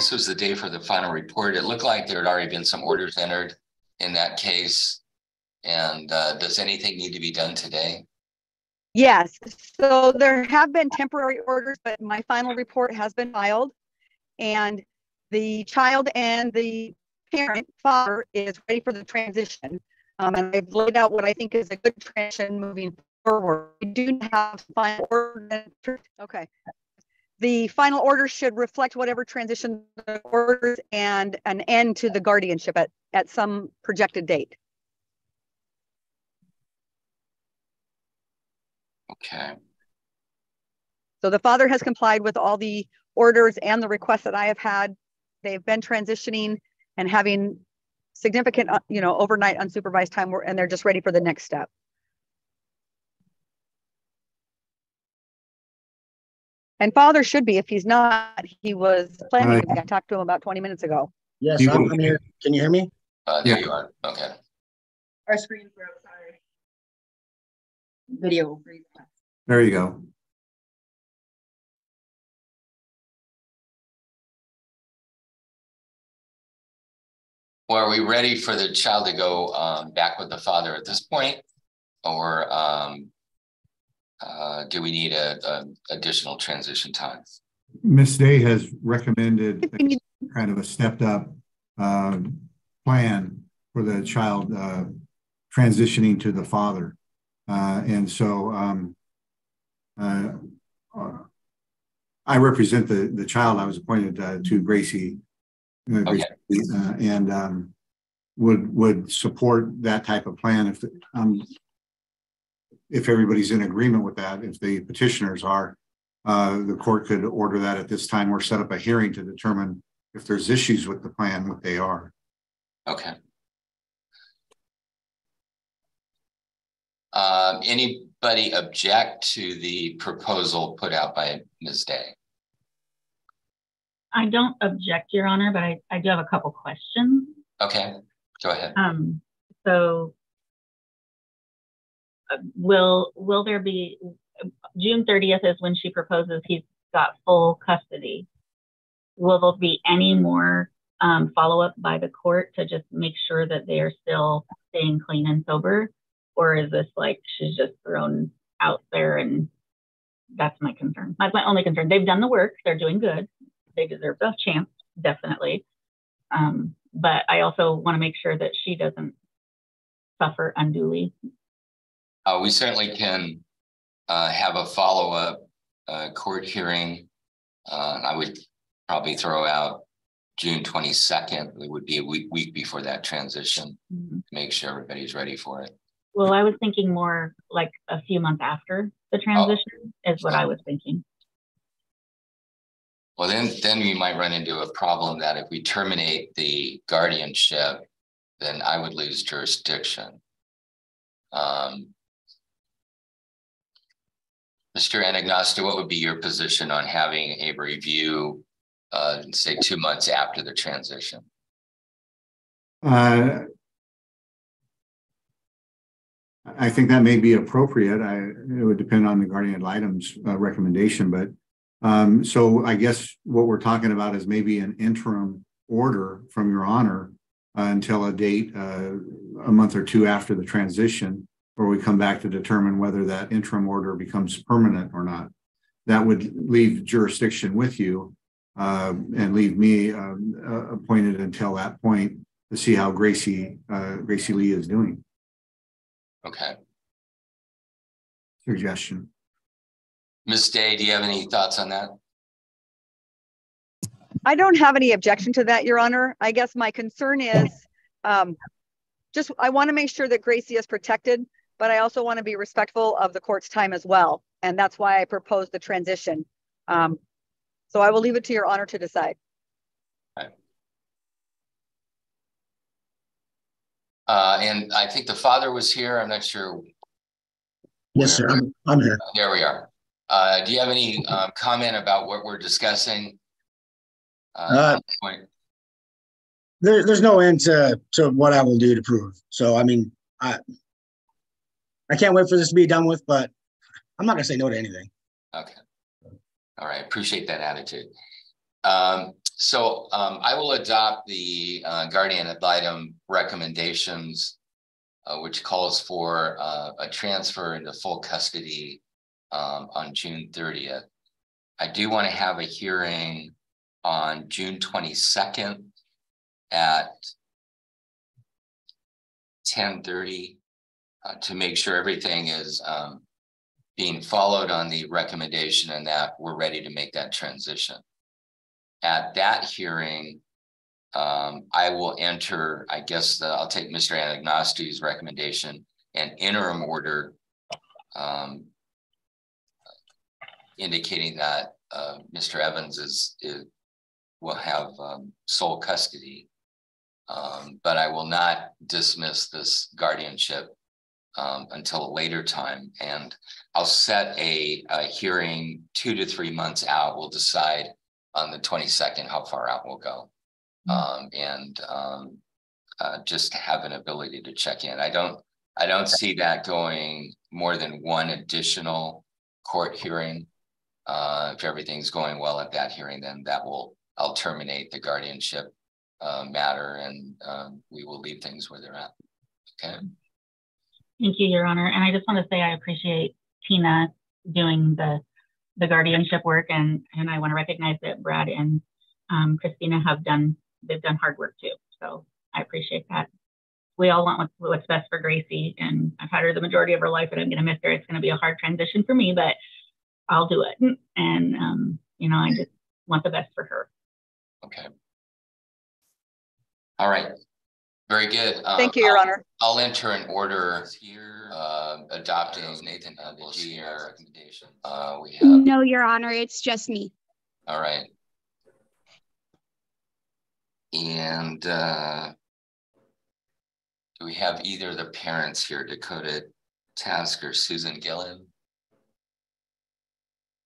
this was the day for the final report. It looked like there had already been some orders entered in that case. And does anything need to be done today? Yes, so there have been temporary orders, but my final report has been filed, and the child and the parent, father, is ready for the transition. And I've laid out what I think is a good transition moving forward. We do have final order. Okay. The final order should reflect whatever transition the orders and an end to the guardianship at some projected date. Okay. So the father has complied with all the orders and the requests that I have had. They've been transitioning and having significant, overnight unsupervised time, and they're just ready for the next step. And father should be. If he's not, he was planning. I talked to him about 20 minutes ago. Yes, I'm here. Can you hear me? There you are. Okay. Our screen broke. Sorry. Video. There you go. Well, are we ready for the child to go back with the father at this point, or do we need a additional transition time? Ms. Day has recommended kind of a stepped up plan for the child transitioning to the father. And so I represent the child. I was appointed to Gracie, okay. And would support that type of plan if everybody's in agreement with that. If the petitioners are, the court could order that at this time or set up a hearing to determine if there's issues with the plan, what they are. Okay. Anybody object to the proposal put out by Ms. Day? I don't object, Your Honor, but I do have a couple questions. Okay, go ahead. So will there be, June 30th is when she proposes he's got full custody. Will there be any more follow-up by the court to just make sure that they are still staying clean and sober? Or is this like she's just thrown out there? And that's my concern. That's my only concern. They've done the work. They're doing good. They deserve a chance, definitely. But I also want to make sure that she doesn't suffer unduly. We certainly can have a follow-up court hearing. I would probably throw out June 22nd. It would be a week before that transition, to make sure everybody's ready for it. Well, I was thinking more like a few months after the transition is what I was thinking. Well, then we might run into a problem that if we terminate the guardianship, then I would lose jurisdiction. Mr. Anagnosta, what would be your position on having a review, say 2 months after the transition? I think that may be appropriate. It would depend on the guardian ad litem's recommendation, but so I guess what we're talking about is maybe an interim order from Your Honor until a date a month or two after the transition, where we come back to determine whether that interim order becomes permanent or not. That would leave jurisdiction with you and leave me appointed until that point to see how Gracie Lee is doing. Okay. Suggestion. Ms. Day, do you have any thoughts on that? I don't have any objection to that, Your Honor. I guess my concern is I want to make sure that Gracie is protected, but I also want to be respectful of the court's time as well. And that's why I proposed the transition. So I will leave it to Your Honor to decide. Okay. And I think the father was here. I'm not sure. Yes, sir. I'm here. There we are. Do you have any comment about what we're discussing? There's no end to what I will do to prove. So, I mean, I can't wait for this to be done with, but I'm not going to say no to anything. Okay. All right. Appreciate that attitude. So I will adopt the guardian ad litem recommendations, which calls for a transfer into full custody on June 30th. I do want to have a hearing on June 22nd at 10:30 to make sure everything is being followed on the recommendation and that we're ready to make that transition. At that hearing, I will enter, I guess I'll take Mr. Anagnosti's recommendation, an interim order indicating that Mr. Evans will have sole custody, but I will not dismiss this guardianship until a later time. And I'll set a hearing 2 to 3 months out. We'll decide on the 22nd how far out we'll go. Just have an ability to check in. I don't see that going more than one additional court hearing. If everything's going well at that hearing, then I'll terminate the guardianship matter, and we will leave things where they're at. Okay. Thank you, Your Honor. And I just want to say I appreciate Tina doing the guardianship work, and I want to recognize that Brad and Christina they've done hard work too. So I appreciate that. We all want what's best for Gracie, and I've had her the majority of her life, and I'm going to miss her. It's going to be a hard transition for me, but I'll do it. And I just want the best for her. Okay. All right. Very good. Thank you, Your Honor. I'll enter an order here adopting Nathan Edel's recommendation. We have. No, Your Honor, it's just me. All right. And do we have either of the parents here, Dakota Task or Susan Gillen?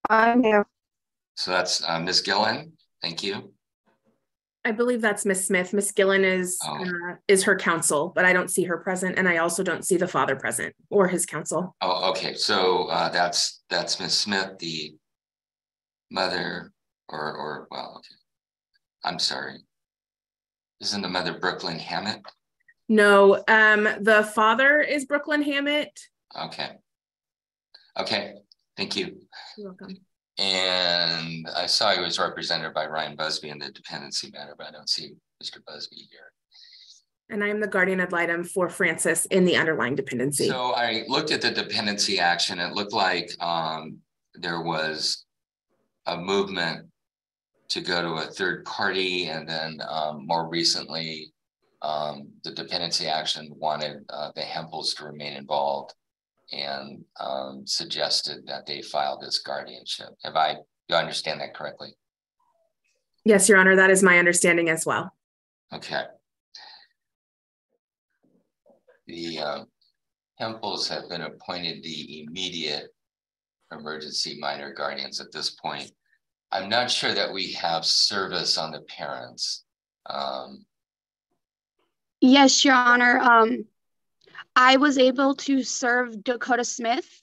I'm here. So that's Ms. Gillen. Thank you. I believe that's Miss Smith. Miss Gillen is her counsel, but I don't see her present, and I also don't see the father present or his counsel. Oh, okay. So that's Miss Smith, the mother, or well, okay. I'm sorry. Isn't the mother Brooklyn Hammett? No, the father is Brooklyn Hammett. Okay. Okay. Thank you. You're welcome. And I saw he was represented by Ryan Busby in the dependency matter, but I don't see Mr. Busby here. And I am the guardian ad litem for Francis in the underlying dependency. So I looked at the dependency action. It looked like there was a movement to go to a third party, and then more recently, the dependency action wanted the Hempels to remain involved and suggested that they file this guardianship. Do you understand that correctly? Yes, Your Honor, that is my understanding as well. Okay. The Hempels have been appointed the immediate emergency minor guardians at this point. I'm not sure that we have service on the parents. Yes, Your Honor. I was able to serve Dakota Smith,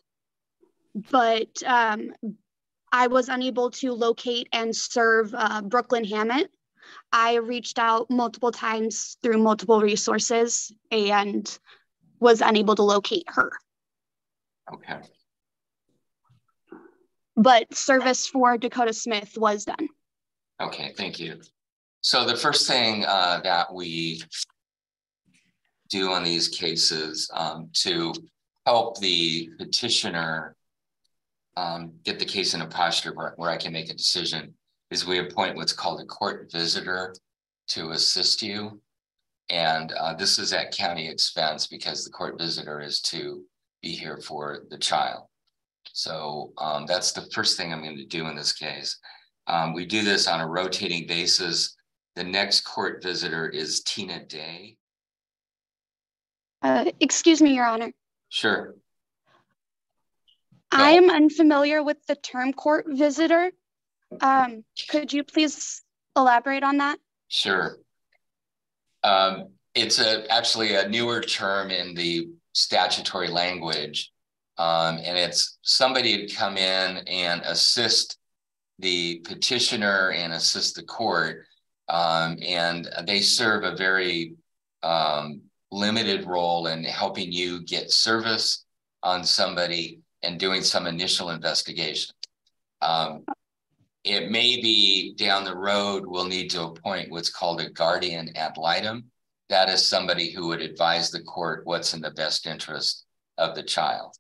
but I was unable to locate and serve Brooklyn Hammett. I reached out multiple times through multiple resources and was unable to locate her. Okay. But service for Dakota Smith was done. Okay, thank you. So the first thing that we do on these cases to help the petitioner get the case in a posture where I can make a decision is we appoint what's called a court visitor to assist you. And this is at county expense because the court visitor is to be here for the child. So that's the first thing I'm going to do in this case. We do this on a rotating basis. The next court visitor is Tina Day. Excuse me, Your Honor. Sure. I am unfamiliar with the term court visitor. Could you please elaborate on that? Sure. It's actually a newer term in the statutory language. And it's somebody to come in and assist the petitioner and assist the court And they serve a very limited role in helping you get service on somebody and doing some initial investigation. It may be down the road, we'll need to appoint what's called a guardian ad litem. That is somebody who would advise the court what's in the best interest of the child.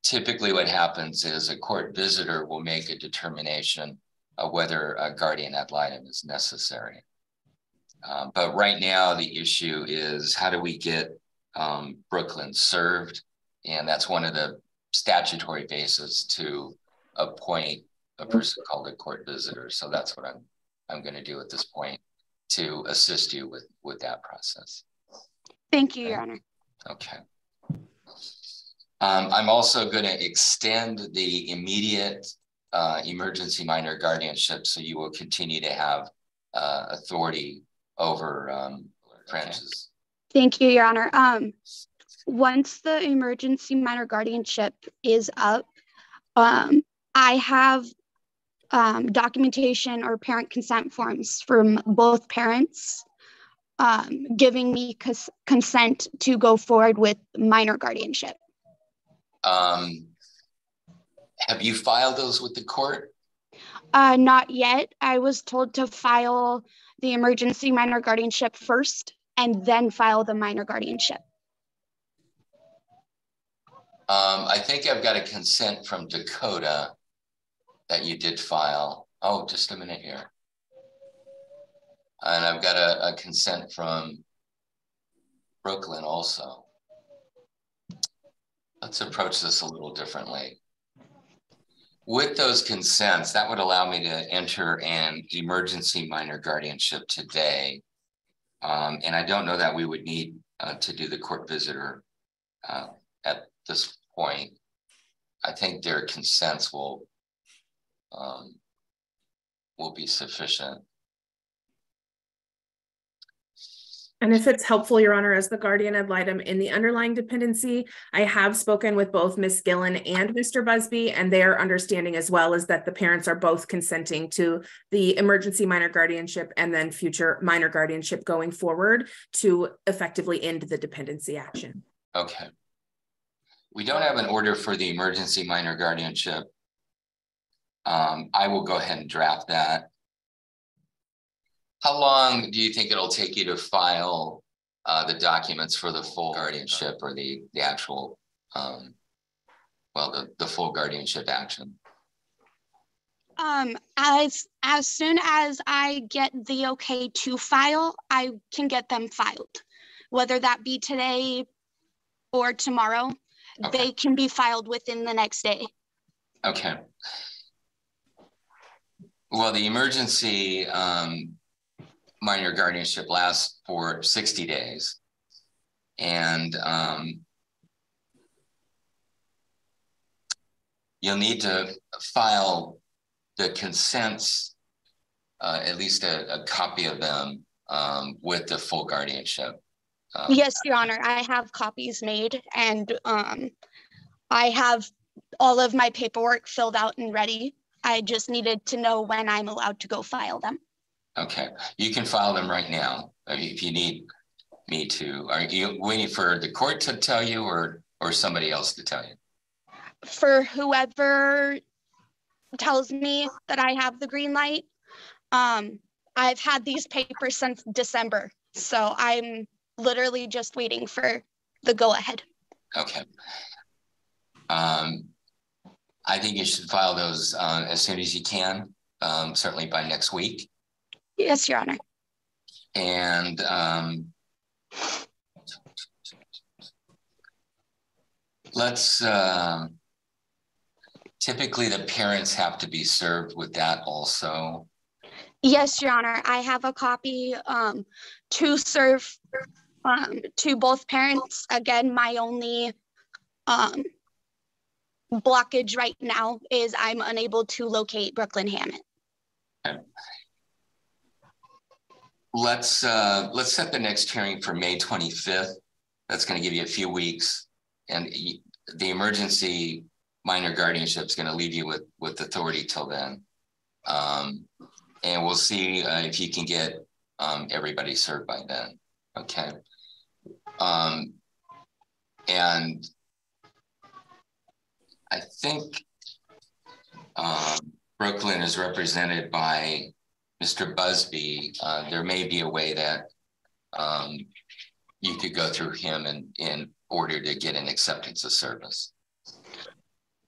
Typically what happens is a court visitor will make a determination of whether a guardian ad litem is necessary. But right now the issue is how do we get Brooklyn served? And that's one of the statutory bases to appoint a person called a court visitor. So that's what I'm going to do at this point to assist you with that process. Thank you, Okay. Your Honor. Okay. I'm also going to extend the immediate emergency minor guardianship, so you will continue to have authority over Francis. Thank you, Your Honor. Once the emergency minor guardianship is up, I have documentation or parent consent forms from both parents giving me consent to go forward with minor guardianship. Have you filed those with the court? Not yet. I was told to file the emergency minor guardianship first and then file the minor guardianship. I think I've got a consent from Dakota that you did file. Oh, just a minute here. And I've got a consent from Brooklyn also. Let's approach this a little differently. With those consents, that would allow me to enter an emergency minor guardianship today. And I don't know that we would need to do the court visitor at this point. I think their consents will be sufficient. And if it's helpful, Your Honor, as the guardian ad litem in the underlying dependency, I have spoken with both Ms. Gillen and Mr. Busby, and their understanding as well is that the parents are both consenting to the emergency minor guardianship and then future minor guardianship going forward to effectively end the dependency action. Okay. We don't have an order for the emergency minor guardianship. I will go ahead and draft that. How long do you think it'll take you to file the documents for the full guardianship or the actual, well, the full guardianship action? As soon as I get the okay to file, I can get them filed, whether that be today or tomorrow. Okay. They can be filed within the next day. Okay. Well, the emergency minor guardianship lasts for 60 days. And you'll need to file the consents, at least a copy of them with the full guardianship. Yes, Your Honor, I have copies made, and I have all of my paperwork filled out and ready. I just needed to know when I'm allowed to go file them. Okay, you can file them right now if you need me to. Are you waiting for the court to tell you or somebody else to tell you? For whoever tells me that I have the green light. I've had these papers since December, so I'm literally just waiting for the go-ahead. Okay. I think you should file those as soon as you can, certainly by next week. Yes, Your Honor. And let's, typically the parents have to be served with that also. Yes, Your Honor. I have a copy to serve to both parents. Again, my only blockage right now is I'm unable to locate Brooklyn Hammett. Okay. Let's set the next hearing for May 25th. That's going to give you a few weeks, and the emergency minor guardianship is going to leave you with authority till then. and we'll see if you can get everybody served by then. Okay. And I think Brooklyn is represented by Mr. Busby. There may be a way that you could go through him in order to get an acceptance of service.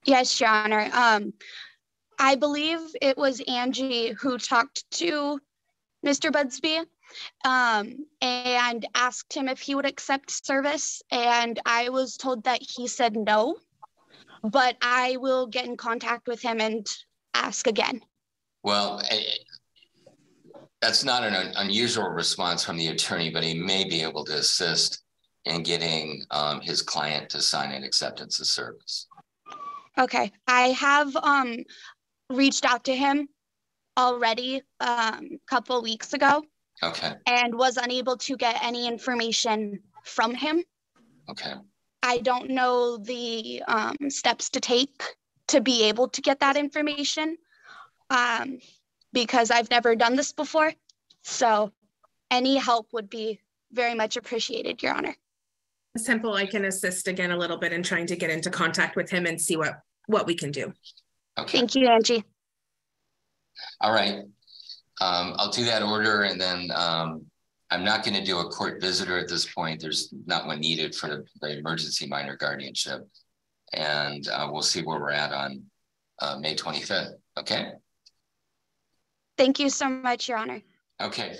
Yes, Your Honor. I believe it was Angie who talked to Mr. Busby and asked him if he would accept service. And I was told that he said no, but I will get in contact with him and ask again. Well, that's not an unusual response from the attorney, but he may be able to assist in getting his client to sign an acceptance of service. Okay, I have reached out to him already a couple of weeks ago. Okay. And was unable to get any information from him. Okay. I don't know the steps to take to be able to get that information because I've never done this before. So any help would be very much appreciated, Your Honor. Ms. Temple, I can assist again a little bit in trying to get into contact with him and see what we can do. Okay. Thank you, Angie. All right. I'll do that order, and then I'm not going to do a court visitor at this point. There's not one needed for the emergency minor guardianship. And we'll see where we're at on May 25th. Okay? Thank you so much, Your Honor. Okay.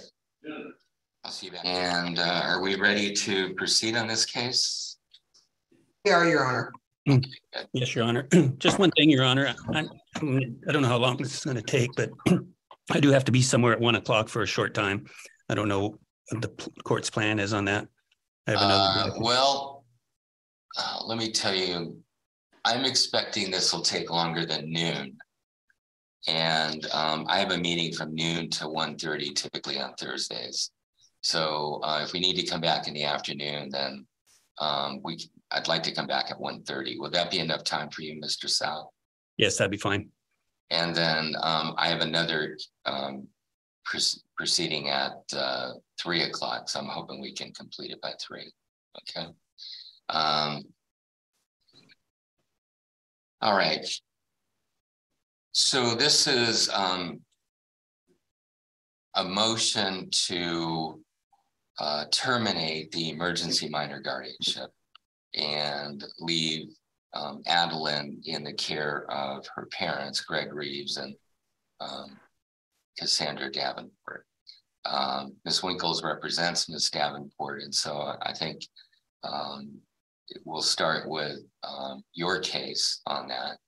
I'll see you back. And are we ready to proceed on this case? We are, Your Honor. Okay, yes, Your Honor. Just one thing, Your Honor. I don't know how long this is going to take, but I do have to be somewhere at 1 o'clock for a short time. I don't know what the court's plan is on that. I have another. Well, let me tell you, I'm expecting this will take longer than noon. And I have a meeting from noon to 1:30, typically on Thursdays. So if we need to come back in the afternoon, then I'd like to come back at 1:30. Would that be enough time for you, Mr. South? Yes, that'd be fine. And then I have another proceeding at 3 o'clock. So I'm hoping we can complete it by 3. Okay. All right. So this is a motion to terminate the emergency minor guardianship and leave Adeline in the care of her parents, Greg Reeves and Cassandra Davenport. Ms. Winkles represents Ms. Davenport, and so I think we'll start with your case on that.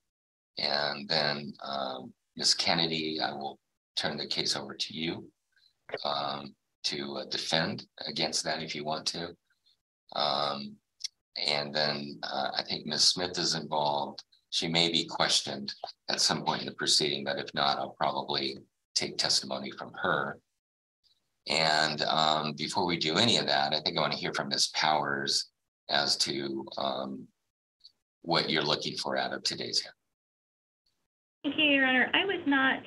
And then Ms. Kennedy, I will turn the case over to you to defend against that if you want to. And then I think Ms. Smith is involved. She may be questioned at some point in the proceeding, but if not, I'll probably take testimony from her. And before we do any of that, I think I want to hear from Ms. Powers as to what you're looking for out of today's hearing. Thank you, Your Honor. I was not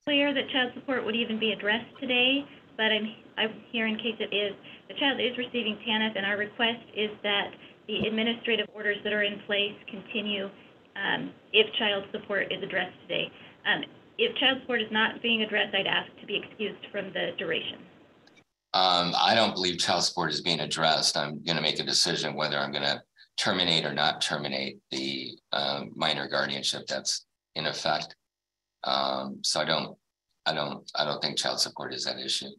clear that child support would even be addressed today, but I'm here in case it is. The child is receiving TANF, and our request is that the administrative orders that are in place continue if child support is addressed today. If child support is not being addressed, I'd ask to be excused from the duration. I don't believe child support is being addressed. I'm going to make a decision whether I'm going to terminate or not terminate the minor guardianship that's in effect. So I don't think child support is that issue.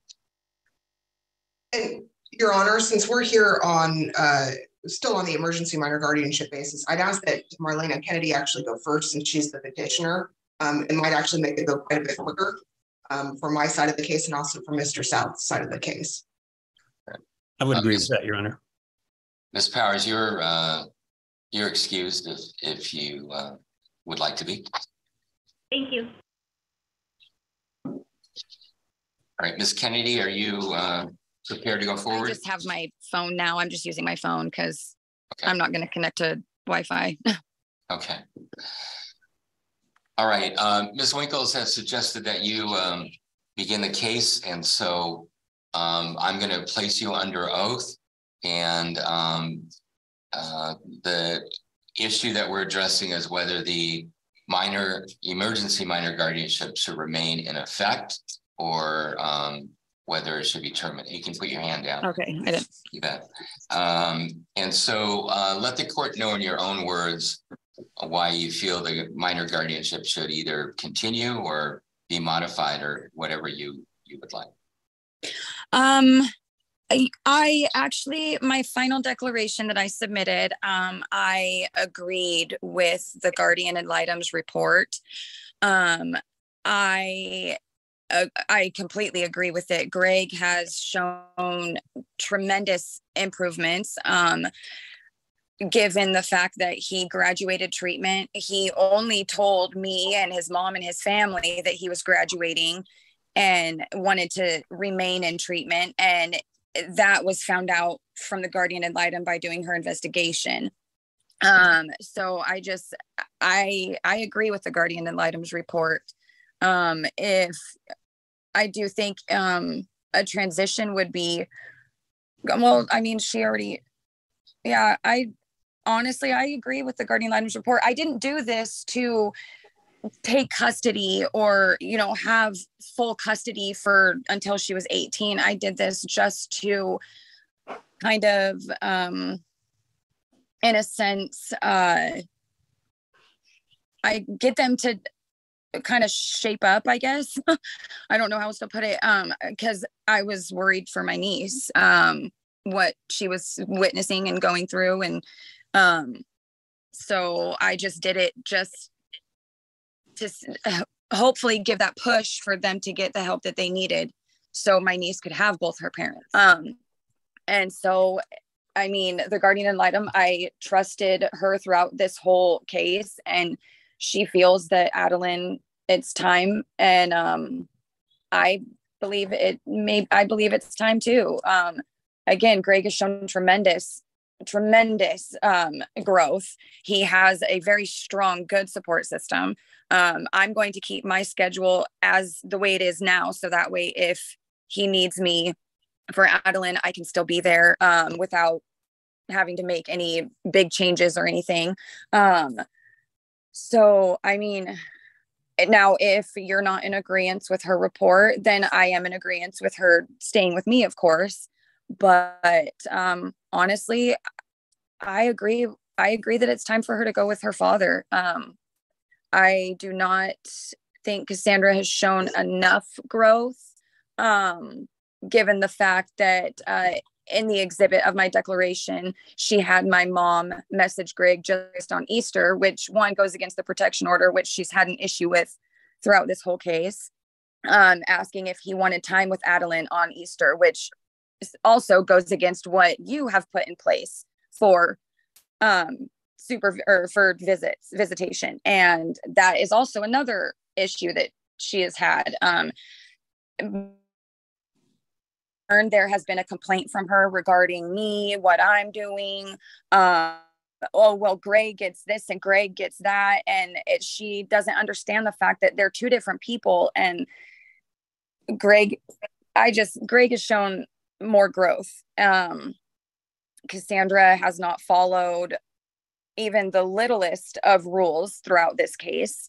And Your Honor, since we're here on still on the emergency minor guardianship basis, I'd ask that Marlena Kennedy actually go first since she's the petitioner. It might actually make it go quite a bit quicker for my side of the case and also for Mr. South's side of the case. I would agree with that, Your Honor. Ms. Powers, you're excused if you would like to be. Thank you. All right, Ms. Kennedy, are you prepared to go forward? I just have my phone now. I'm just using my phone because I'm not going to connect to Wi-Fi. Okay. All right, Ms. Winkles has suggested that you begin the case, and so I'm going to place you under oath, and the issue that we're addressing is whether the emergency minor guardianship should remain in effect, or whether it should be terminated. You can put your hand down. Okay, I didn't. You bet. And so let the court know in your own words why you feel the minor guardianship should either continue or be modified, or whatever you would like. I actually, my final declaration that I submitted, I agreed with the guardian ad litem's report. I completely agree with it. Greg has shown tremendous improvements. Given the fact that he graduated treatment, he only told me and his mom and his family that he was graduating and wanted to remain in treatment. And that was found out from the guardian ad litem by doing her investigation. So I agree with the guardian ad litem's report. If I do think a transition would be, well, I mean, she already, yeah, honestly, I agree with the guardian ad litem's report. I didn't do this to take custody or, have full custody until she was 18. I did this just to kind of, in a sense, I get them to kind of shape up, I guess. I don't know how else to put it, because I was worried for my niece, what she was witnessing and going through. And so I just did it just to hopefully give that push for them to get the help that they needed so my niece could have both her parents. And so, I mean, the guardian ad litem, I trusted her throughout this whole case, and she feels that Adeline, it's time. And I believe it's time too. Again, Greg has shown tremendous growth. He has a very strong, good support system. I'm going to keep my schedule as the way it is now. So that way, if he needs me for Adeline, I can still be there without having to make any big changes or anything. So, I mean, now, if you're not in agreement with her report, then I am in agreement with her staying with me, of course. But honestly, I agree that it's time for her to go with her father. I do not think Cassandra has shown enough growth, given the fact that in the exhibit of my declaration, she had my mom message Greg just on Easter, which one goes against the protection order, which she's had an issue with throughout this whole case, asking if he wanted time with Adeline on Easter, which also goes against what you have put in place for for visitation. And that is also another issue that she has had. There has been a complaint from her regarding me, what I'm doing. Oh, well, Greg gets this and Greg gets that. And she doesn't understand the fact that they're two different people. And Greg has shown more growth. Cassandra has not followed even the littlest of rules throughout this case.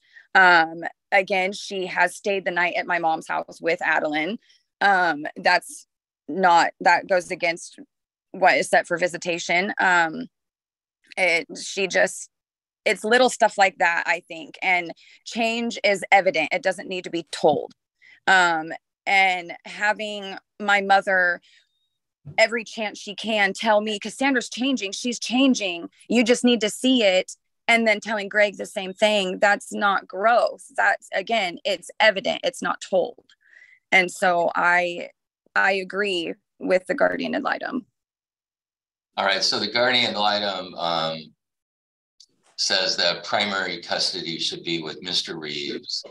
Again, she has stayed the night at my mom's house with Adeline. That goes against what is set for visitation. It's little stuff like that, I think. And change is evident. It doesn't need to be told. And having my mother every chance she can tell me, Cassandra's changing, she's changing, you just need to see it, and then telling Greg the same thing, that's not growth. That's, again, it's evident, it's not told. And so I agree with the guardian ad litem. All right, so the guardian ad litem says that primary custody should be with Mr. Reeves,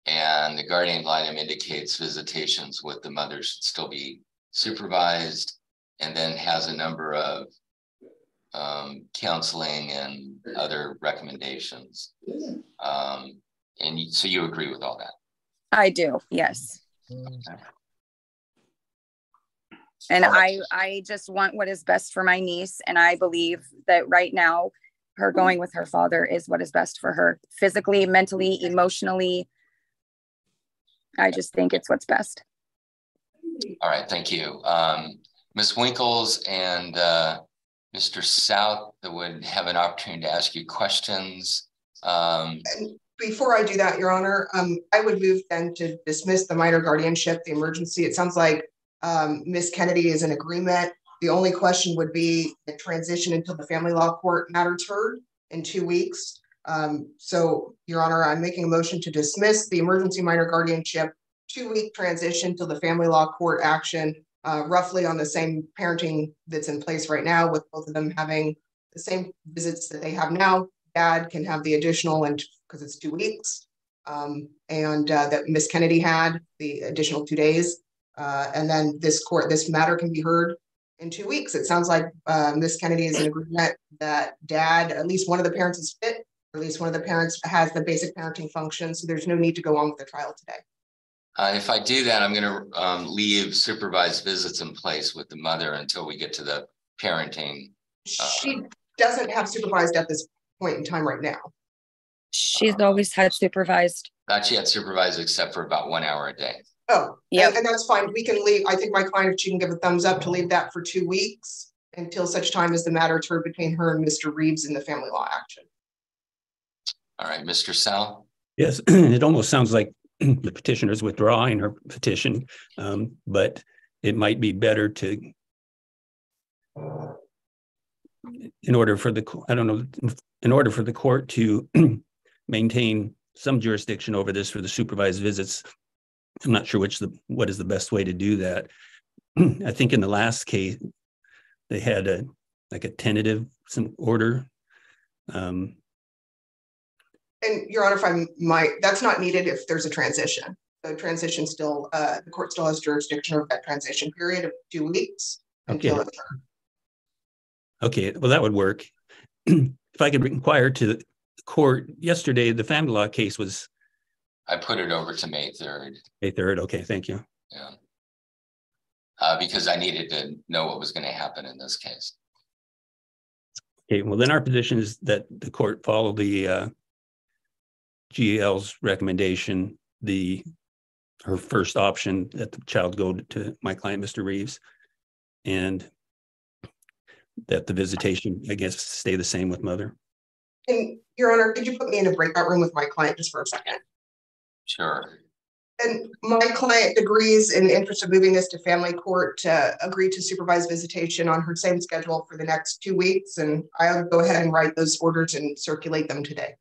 and the guardian ad litem indicates visitations with the mother should still be supervised, and then has a number of counseling and other recommendations. So you agree with all that? I do, yes. Okay. And I just want what is best for my niece. And I believe that right now, her going with her father is what is best for her physically, mentally, emotionally. I just think it's what's best. All right, thank you. Ms. Winkles and Mr. South would have an opportunity to ask you questions. And before I do that, Your Honor, I would move then to dismiss the minor guardianship, the emergency. It sounds like Ms. Kennedy is in agreement. The only question would be the transition until the family law court matter's heard in 2 weeks. So, Your Honor, I'm making a motion to dismiss the emergency minor guardianship 2-week transition till the family law court action, roughly on the same parenting that's in place right now, with both of them having the same visits that they have now. Dad can have the additional, and because it's 2 weeks, and that Ms. Kennedy had the additional 2 days. And then this matter can be heard in 2 weeks. It sounds like Ms. Kennedy is in agreement that Dad, at least one of the parents is fit, or at least one of the parents has the basic parenting function. So there's no need to go on with the trial today. If I do that, I'm going to leave supervised visits in place with the mother until we get to the parenting. She doesn't have supervised at this point in time right now. She's always had supervised. Not she had supervised except for about 1 hour a day. Oh, yeah, and that's fine. We can leave. I think my client, if she can give a thumbs up to leave that for 2 weeks until such time as the matter is heard between her and Mr. Reeves in the family law action. All right, Mr. Sal. Yes, it almost sounds like the petitioner's withdrawing her petition, but it might be better to, in order for the court to maintain some jurisdiction over this for the supervised visits. I'm not sure what is the best way to do that. I think in the last case, they had a tentative order. And Your Honor, if I might, that's not needed if there's a transition. The transition still, the court still has jurisdiction over that transition period of 2 weeks. Okay. Okay, well, that would work. If I could inquire to the court, yesterday, the family law case was. I put it over to May 3rd. May 3rd, okay, thank you. Yeah. Because I needed to know what was going to happen in this case. Okay, well, then our position is that the court follow the GL's recommendation, her first option, that the child go to my client, Mr. Reeves, and that the visitation, I guess, stay the same with mother. And Your Honor, could you put me in a breakout room with my client just for a second? Sure. And my client agrees, in the interest of moving this to family court, to agree to supervised visitation on her same schedule for the next 2 weeks. And I'll go ahead and write those orders and circulate them today.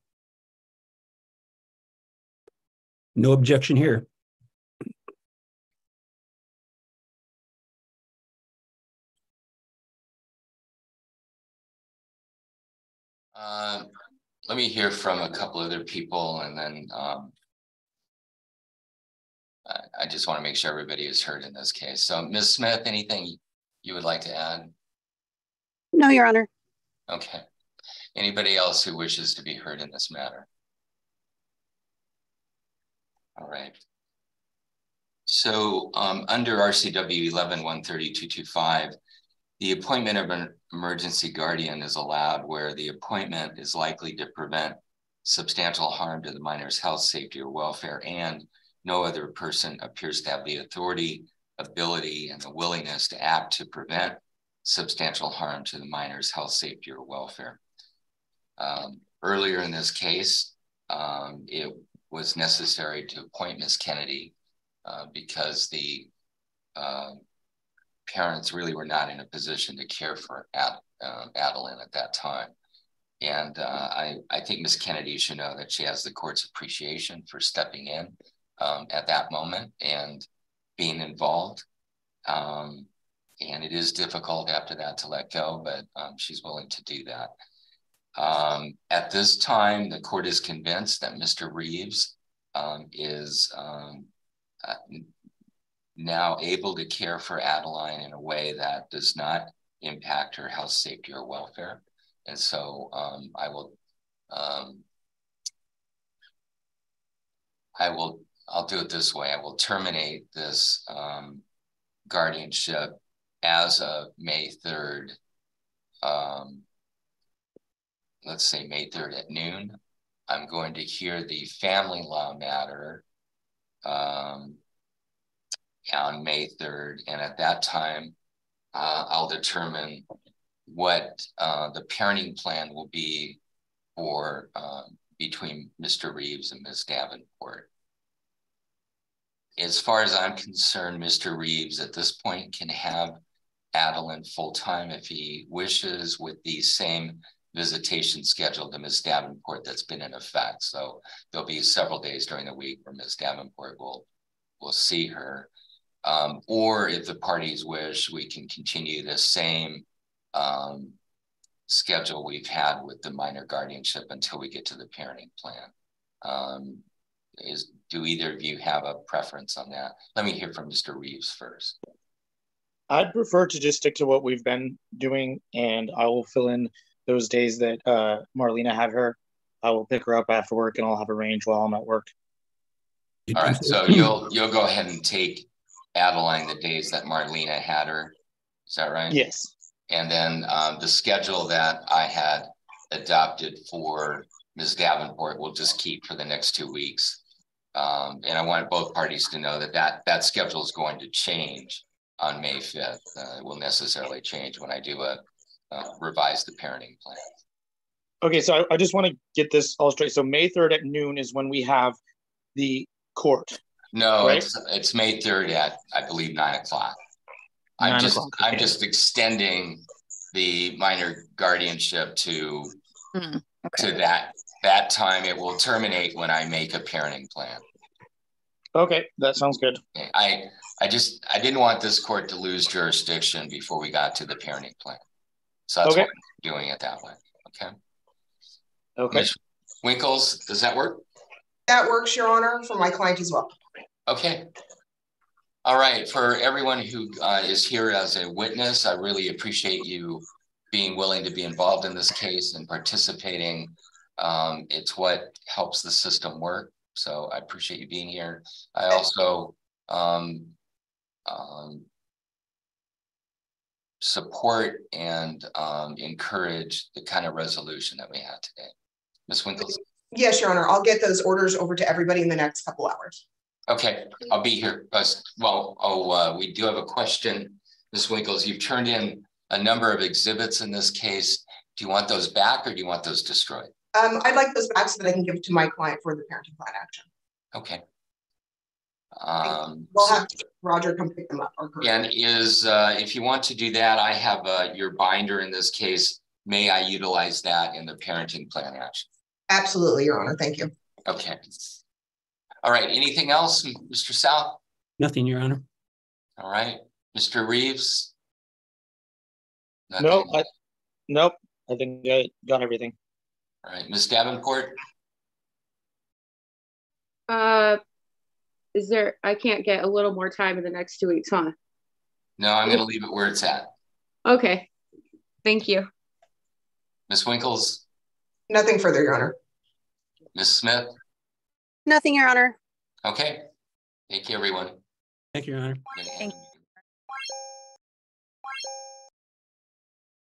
No objection here. Let me hear from a couple other people, and then I just want to make sure everybody is heard in this case. So, Ms. Smith, anything you would like to add? No, Your Honor. Okay. Anybody else who wishes to be heard in this matter? All right. So under RCW 11-130-225, the appointment of an emergency guardian is allowed where the appointment is likely to prevent substantial harm to the minor's health, safety, or welfare, and no other person appears to have the authority, ability, and the willingness to act to prevent substantial harm to the minor's health, safety, or welfare. Earlier in this case, it was necessary to appoint Ms. Kennedy because the parents really were not in a position to care for Adeline at that time. And I think Ms. Kennedy should know that she has the court's appreciation for stepping in at that moment and being involved. And it is difficult after that to let go, but she's willing to do that. At this time, the court is convinced that Mr. Reeves is now able to care for Adeline in a way that does not impact her health, safety, or welfare. And so I'll do it this way. I will terminate this guardianship as of May 3rd. Let's say May 3rd at noon. I'm going to hear the family law matter on May 3rd. And at that time, I'll determine what the parenting plan will be for between Mr. Reeves and Ms. Davenport. As far as I'm concerned, Mr. Reeves at this point can have Adeline full-time if he wishes, with the same visitation schedule to Ms. Davenport that's been in effect. So there'll be several days during the week where Ms. Davenport will see her. Or if the parties wish, we can continue the same schedule we've had with the minor guardianship until we get to the parenting plan. Do either of you have a preference on that? Let me hear from Mr. Reeves first. I'd prefer to just stick to what we've been doing, and I will fill in those days that Marlena had her. I will pick her up after work, and I'll have a range while I'm at work. All right, so you'll go ahead and take Adeline the days that Marlena had her. Is that right? Yes. And then the schedule that I had adopted for Ms. Davenport will just keep for the next 2 weeks. And I want both parties to know that schedule is going to change on May 5th. It will necessarily change when I do revise the parenting plan. Okay, so I just want to get this all straight. So May 3rd at noon is when we have the court. No, right? it's May 3rd at, I believe, 9 o'clock. I'm just extending the minor guardianship to that time. It will terminate when I make a parenting plan. Okay, that sounds good. I didn't want this court to lose jurisdiction before we got to the parenting plan. So that's why I'm doing it that way. Okay. Okay. Ms. Winkles, does that work? That works, Your Honor, for my client as well. Okay. All right. For everyone who is here as a witness, I really appreciate you being willing to be involved in this case and participating. It's what helps the system work. So I appreciate you being here. I also support and encourage the kind of resolution that we had today. Ms. Winkles? Yes, Your Honor. I'll get those orders over to everybody in the next couple hours. Okay, I'll be here. We do have a question. Ms. Winkles, you've turned in a number of exhibits in this case. Do you want those back or do you want those destroyed? I'd like those back so that I can give it to my client for the parenting plan action. Okay. We'll have Roger come pick them up. And if you want to do that, I have your binder in this case. May I utilize that in the parenting plan action? Absolutely, Your Honor. Thank you. Okay. All right. Anything else, Mr. South? Nothing, Your Honor. All right. Mr. Reeves? Nope. Nope. I think I got everything. All right. Ms. Davenport? Is there, I can't get a little more time in the next 2 weeks, huh? No, I'm going to leave it where it's at. Okay. Thank you. Ms. Winkles? Nothing further, Your Honor. Ms. Smith? Nothing, Your Honor. Okay. Thank you, everyone. Thank you, Your Honor. Thank you.